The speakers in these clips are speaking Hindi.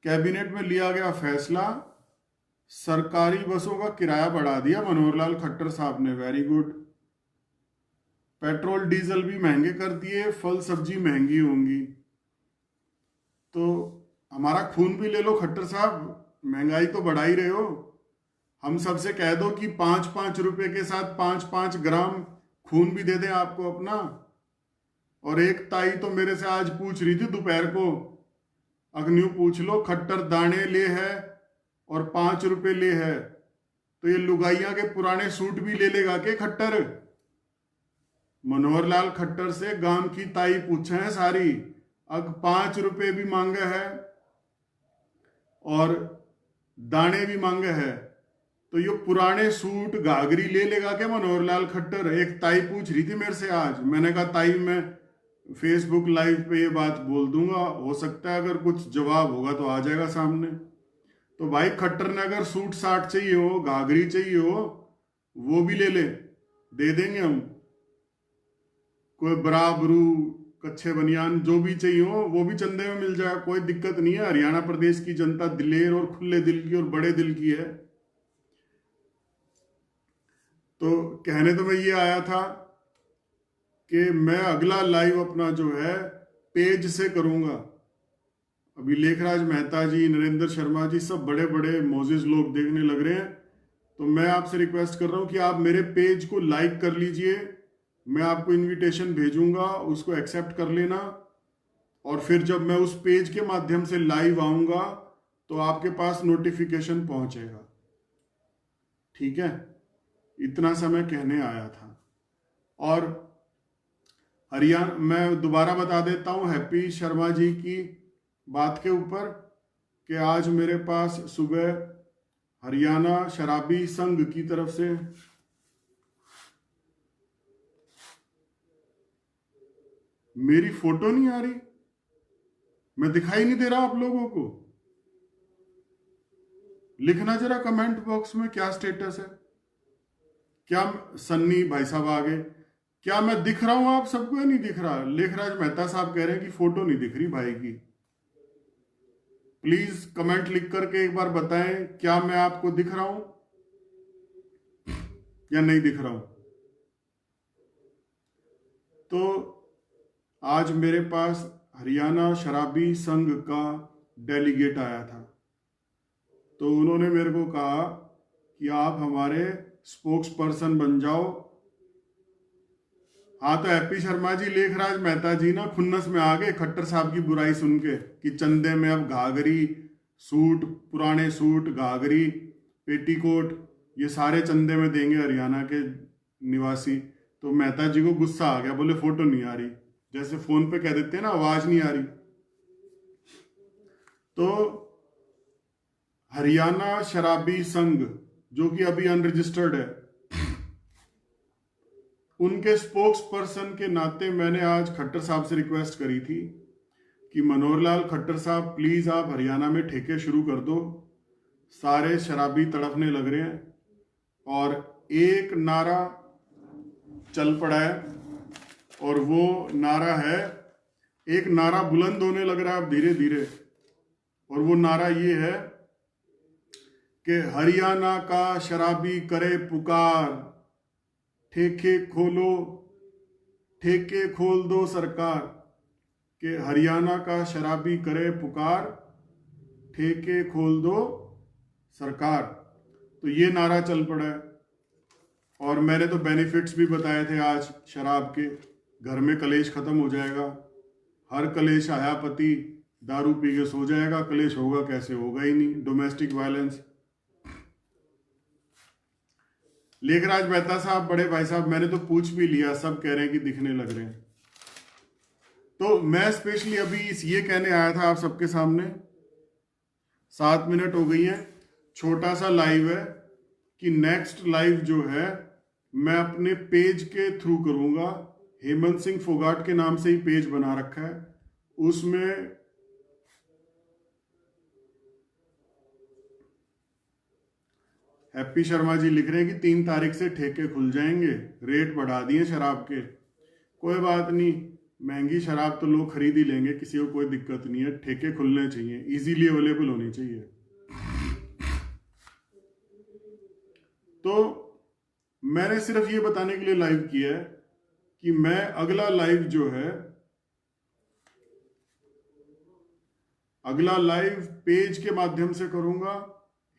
कैबिनेट में लिया गया फैसला, सरकारी बसों का किराया बढ़ा दिया मनोहर लाल खट्टर साहब ने। Very good. पेट्रोल डीजल भी महंगे कर दिए, फल सब्जी महंगी होंगी। तो हमारा खून भी ले लो खट्टर साहब, महंगाई तो बढ़ा ही रहे हो। हम सबसे कह दो कि 5-5 रुपए के साथ 5-5 ग्राम खून भी दे दें आपको अपना। और एक ताई तो मेरे से आज पूछ रही थी दोपहर को, अग्नियों पूछ लो, खट्टर दाने ले है और 5 रुपए ले है, तो ये लुगाइया के पुराने सूट भी ले लेगा के खट्टर? मनोहर लाल खट्टर से गांव की ताई पूछे हैं सारी, अग 5 रुपए भी मांगे है और दाने भी मांगे है, तो ये पुराने सूट घाघरी ले लेगा क्या मनोहर लाल खट्टर? एक ताई पूछ रही थी मेरे से आज। मैंने कहा ताई मैं फेसबुक लाइव पे ये बात बोल दूंगा, हो सकता है अगर कुछ जवाब होगा तो आ जाएगा सामने। तो भाई खट्टर ने अगर सूट साट चाहिए हो, घाघरी चाहिए हो, वो भी ले ले, दे देंगे हम। कोई बरा बरू कच्छे बनियान जो भी चाहिए हो वो भी चंदे में मिल जाएगा, कोई दिक्कत नहीं है। हरियाणा प्रदेश की जनता दिलेर और खुले दिल की और बड़े दिल की है। तो कहने तो मैं ये आया था कि मैं अगला लाइव अपना जो है पेज से करूंगा। अभी लेखराज मेहता जी, नरेंद्र शर्मा जी, सब बड़े बड़े मोजिज लोग देखने लग रहे हैं। तो मैं आपसे रिक्वेस्ट कर रहा हूं कि आप मेरे पेज को लाइक कर लीजिए। मैं आपको इनविटेशन भेजूंगा, उसको एक्सेप्ट कर लेना। और फिर जब मैं उस पेज के माध्यम से लाइव आऊंगा तो आपके पास नोटिफिकेशन पहुंचेगा। ठीक है, इतना समय कहने आया था। और हरियाणा, मैं दोबारा बता देता हूं हैप्पी शर्मा जी की बात के ऊपर कि आज मेरे पास सुबह हरियाणा शराबी संघ की तरफ से मेरी फोटो नहीं आ रही, मैं दिखाई नहीं दे रहा आप लोगों को। लिखना जरा कमेंट बॉक्स में क्या स्टेटस है। क्या सन्नी भाई साहब आ गए, क्या मैं दिख रहा हूं आप सबको या नहीं दिख रहा? लेखराज मेहता साहब कह रहे हैं कि फोटो नहीं दिख रही भाई की। प्लीज कमेंट लिख करके एक बार बताएं, क्या मैं आपको दिख रहा हूं या नहीं दिख रहा हूं? तो आज मेरे पास हरियाणा शराबी संघ का डेलीगेट आया था। तो उन्होंने मेरे को कहा कि आप हमारे स्पोक्स पर्सन बन जाओ। हाँ, तो हैप्पी शर्मा जी, लेखराज मेहता जी ना खुन्नस में आ गए खट्टर साहब की बुराई सुन के कि चंदे में अब घाघरी सूट, पुराने सूट, घाघरी, पेटीकोट, ये सारे चंदे में देंगे हरियाणा के निवासी। तो मेहता जी को गुस्सा आ गया, बोले फोटो नहीं आ रही, जैसे फोन पे कह देते हैं ना आवाज नहीं आ रही। तो हरियाणा शराबी संघ जो कि अभी अनरजिस्टर्ड है, उनके स्पोक्स पर्सन के नाते मैंने आज खट्टर साहब से रिक्वेस्ट करी थी कि मनोहर लाल खट्टर साहब प्लीज आप हरियाणा में ठेके शुरू कर दो, सारे शराबी तड़पने लग रहे हैं। और एक नारा चल पड़ा है और वो नारा है, एक नारा बुलंद होने लग रहा है अब धीरे धीरे, और वो नारा ये है कि हरियाणा का शराबी करे पुकार, ठेके खोलो, ठेके खोल दो सरकार। कि हरियाणा का शराबी करे पुकार, ठेके खोल दो सरकार। तो ये नारा चल पड़ा है। और मैंने तो बेनिफिट्स भी बताए थे आज शराब के। घर में कलेश खत्म हो जाएगा, हर कलेश आयापति दारू पी के सो जाएगा, कलेश होगा कैसे? होगा ही नहीं। Domestic violence. लेखराज मेहता साहब, बड़े भाई साहब, मैंने तो पूछ भी लिया, सब कह रहे हैं कि दिखने लग रहे हैं। तो मैं स्पेशली अभी ये कहने आया था आप सबके सामने, 7 मिनट हो गई हैं, छोटा सा लाइव है कि नेक्स्ट लाइव जो है मैं अपने पेज के थ्रू करूंगा। हेमंत सिंह फोगाट के नाम से ही पेज बना रखा है। उसमें हैप्पी शर्मा जी लिख रहे हैं कि 3 तारीख से ठेके खुल जाएंगे, रेट बढ़ा दिए शराब के। कोई बात नहीं, महंगी शराब तो लोग खरीद ही लेंगे, किसी को कोई दिक्कत नहीं है, ठेके खुलने चाहिए, इजीली अवेलेबल होनी चाहिए। तो मैंने सिर्फ ये बताने के लिए लाइव किया है कि मैं अगला लाइव जो है, अगला लाइव पेज के माध्यम से करूंगा।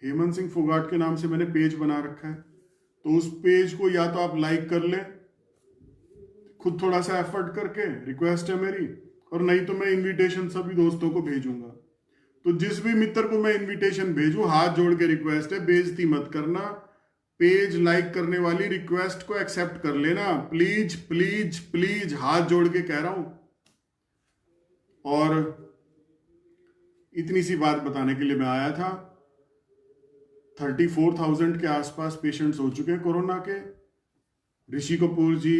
हेमंत सिंह फोगाट के नाम से मैंने पेज बना रखा है, तो उस पेज को या तो आप लाइक कर लें खुद थोड़ा सा एफर्ट करके, रिक्वेस्ट है मेरी, और नहीं तो मैं इनविटेशन सभी दोस्तों को भेजूंगा। तो जिस भी मित्र को मैं इनविटेशन भेजूं, हाथ जोड़ के रिक्वेस्ट है, बेइज्जती मत करना, पेज लाइक करने वाली रिक्वेस्ट को एक्सेप्ट कर लेना, प्लीज प्लीज प्लीज, हाथ जोड़ के कह रहा हूं। और इतनी सी बात बताने के लिए मैं आया था। 34,000 के आसपास पेशेंट्स हो चुके हैं कोरोना के। ऋषि कपूर जी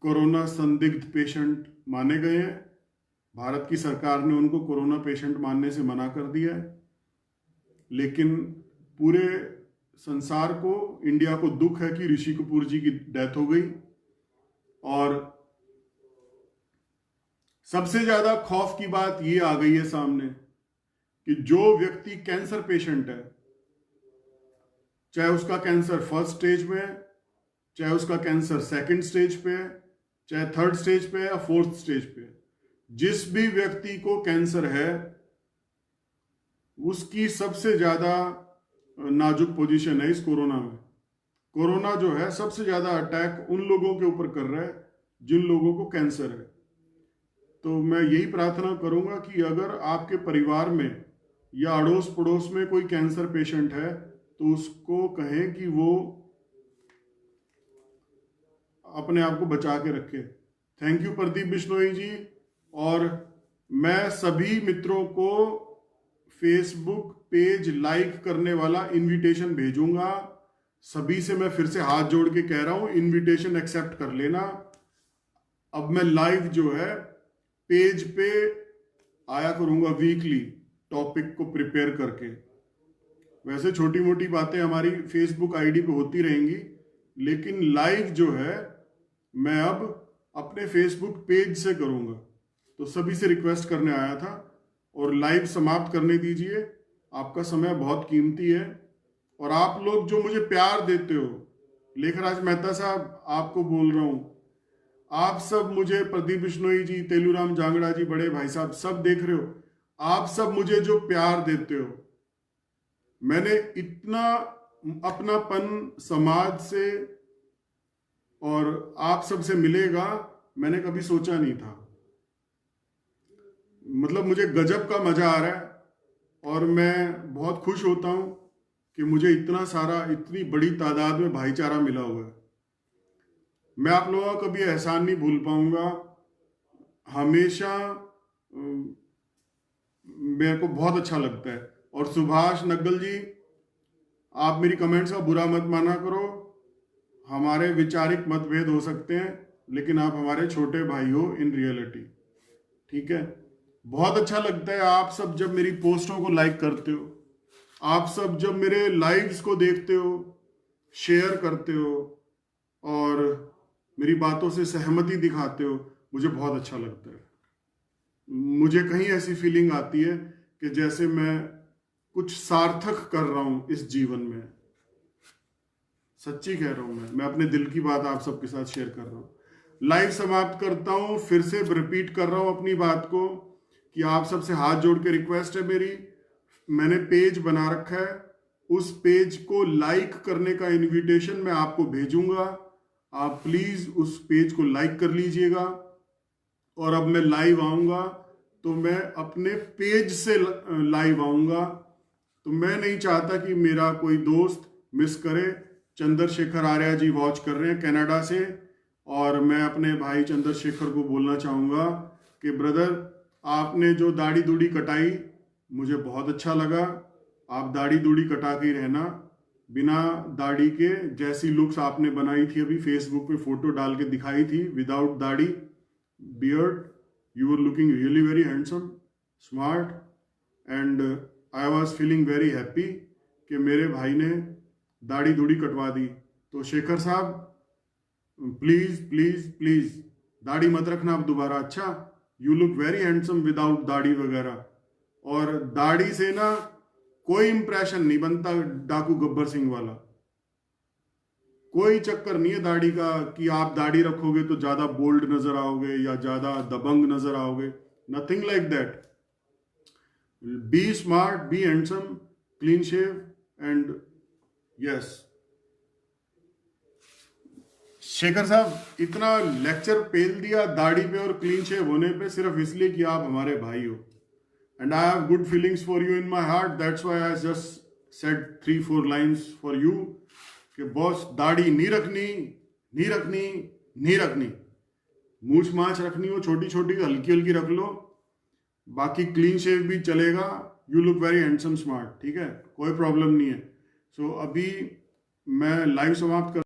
कोरोना संदिग्ध पेशेंट माने गए हैं। भारत की सरकार ने उनको कोरोना पेशेंट मानने से मना कर दिया है, लेकिन पूरे संसार को, इंडिया को दुख है कि ऋषि कपूर जी की डेथ हो गई। और सबसे ज्यादा खौफ की बात ये आ गई है सामने कि जो व्यक्ति कैंसर पेशेंट है, चाहे उसका कैंसर फर्स्ट स्टेज में है, चाहे उसका कैंसर सेकंड स्टेज पे है, चाहे थर्ड स्टेज पे है या फोर्थ स्टेज पे है, जिस भी व्यक्ति को कैंसर है उसकी सबसे ज्यादा नाजुक पोजीशन है इस कोरोना में। कोरोना जो है सबसे ज्यादा अटैक उन लोगों के ऊपर कर रहा है जिन लोगों को कैंसर है। तो मैं यही प्रार्थना करूंगा कि अगर आपके परिवार में या अड़ोस पड़ोस में कोई कैंसर पेशेंट है तो उसको कहें कि वो अपने आप को बचा के रखे। थैंक यू प्रदीप बिश्नोई जी। और मैं सभी मित्रों को फेसबुक पेज लाइक करने वाला इनविटेशन भेजूंगा। सभी से मैं फिर से हाथ जोड़ के कह रहा हूं, इनविटेशन एक्सेप्ट कर लेना। अब मैं लाइव जो है पेज पे आया करूंगा वीकली, टॉपिक को प्रिपेयर करके। वैसे छोटी मोटी बातें हमारी फेसबुक आईडी पे होती रहेंगी, लेकिन लाइव जो है मैं अब अपने फेसबुक पेज से करूंगा। तो सभी से रिक्वेस्ट करने आया था, और लाइव समाप्त करने दीजिए, आपका समय बहुत कीमती है। और आप लोग जो मुझे प्यार देते हो, लेखराज मेहता साहब आपको बोल रहा हूं, आप सब मुझे, प्रदीप बिश्नोई जी, तेलूराम जांगड़ा जी, बड़े भाई साहब सब देख रहे हो, आप सब मुझे जो प्यार देते हो, मैंने इतना अपनापन समाज से और आप सब से मिलेगा मैंने कभी सोचा नहीं था। मतलब मुझे गजब का मजा आ रहा है, और मैं बहुत खुश होता हूं कि मुझे इतना सारा, इतनी बड़ी तादाद में भाईचारा मिला हुआ है। मैं आप लोगों का कभी एहसान नहीं भूल पाऊंगा। हमेशा मेरे को बहुत अच्छा लगता है। और सुभाष नग्गल जी, आप मेरी कमेंट्स का बुरा मत माना करो, हमारे विचारिक मतभेद हो सकते हैं, लेकिन आप हमारे छोटे भाई हो इन रियलिटी, ठीक है। बहुत अच्छा लगता है आप सब जब मेरी पोस्टों को लाइक करते हो, आप सब जब मेरे लाइव्स को देखते हो, शेयर करते हो और मेरी बातों से सहमति दिखाते हो, मुझे बहुत अच्छा लगता है। मुझे कहीं ऐसी फीलिंग आती है कि जैसे मैं कुछ सार्थक कर रहा हूं इस जीवन में। सच्ची कह रहा हूं, मैं अपने दिल की बात आप सबके साथ शेयर कर रहा हूं। लाइव समाप्त करता हूं, फिर से रिपीट कर रहा हूं अपनी बात को कि आप सबसे हाथ जोड़ के रिक्वेस्ट है मेरी, मैंने पेज बना रखा है, उस पेज को लाइक करने का इनविटेशन मैं आपको भेजूंगा। आप प्लीज उस पेज को लाइक कर लीजिएगा। और अब मैं लाइव आऊंगा तो मैं अपने पेज से लाइव आऊंगा। तो मैं नहीं चाहता कि मेरा कोई दोस्त मिस करे। चंद्रशेखर आर्या जी वॉच कर रहे हैं कनाडा से, और मैं अपने भाई चंद्रशेखर को बोलना चाहूंगा कि ब्रदर, आपने जो दाढ़ी दूढ़ी कटाई मुझे बहुत अच्छा लगा। आप दाढ़ी दूढ़ी कटा के ही रहना, बिना दाढ़ी के जैसी लुक्स आपने बनाई थी, अभी फेसबुक पे फोटो डाल के दिखाई थी विदाउट दाढ़ी, beard, you were looking really very handsome, smart, and I was feeling very happy कि मेरे भाई ने दाढ़ी दूढ़ी कटवा दी। तो शेखर साहब, प्लीज प्लीज प्लीज दाढ़ी मत रखना अब दोबारा, अच्छा? You look very handsome without दाढ़ी वगैरह। और दाढ़ी से ना कोई इंप्रेशन नहीं बनता डाकू गब्बर सिंह वाला। कोई चक्कर नहीं है दाढ़ी का कि आप दाढ़ी रखोगे तो ज्यादा बोल्ड नजर आओगे या ज्यादा दबंग नजर आओगे। Nothing like that. Be smart, be handsome, clean shave and yes. Shekhar साहब इतना लेक्चर पेल दिया दाढ़ी पे और क्लीन शेव होने पे सिर्फ इसलिए कि आप हमारे भाई हो। And I have good feelings for you in my heart, that's why I just said 3-4 lines for you कि बॉस दाढ़ी नहीं रखनी, नहीं रखनी, नहीं रखनी। मूछ माछ रखनी हो छोटी छोटी हल्की हल्की रख लो, बाकी क्लीन शेव भी चलेगा। You look very handsome smart, ठीक है, कोई प्रॉब्लम नहीं है। सो अभी मैं लाइव समाप्त कर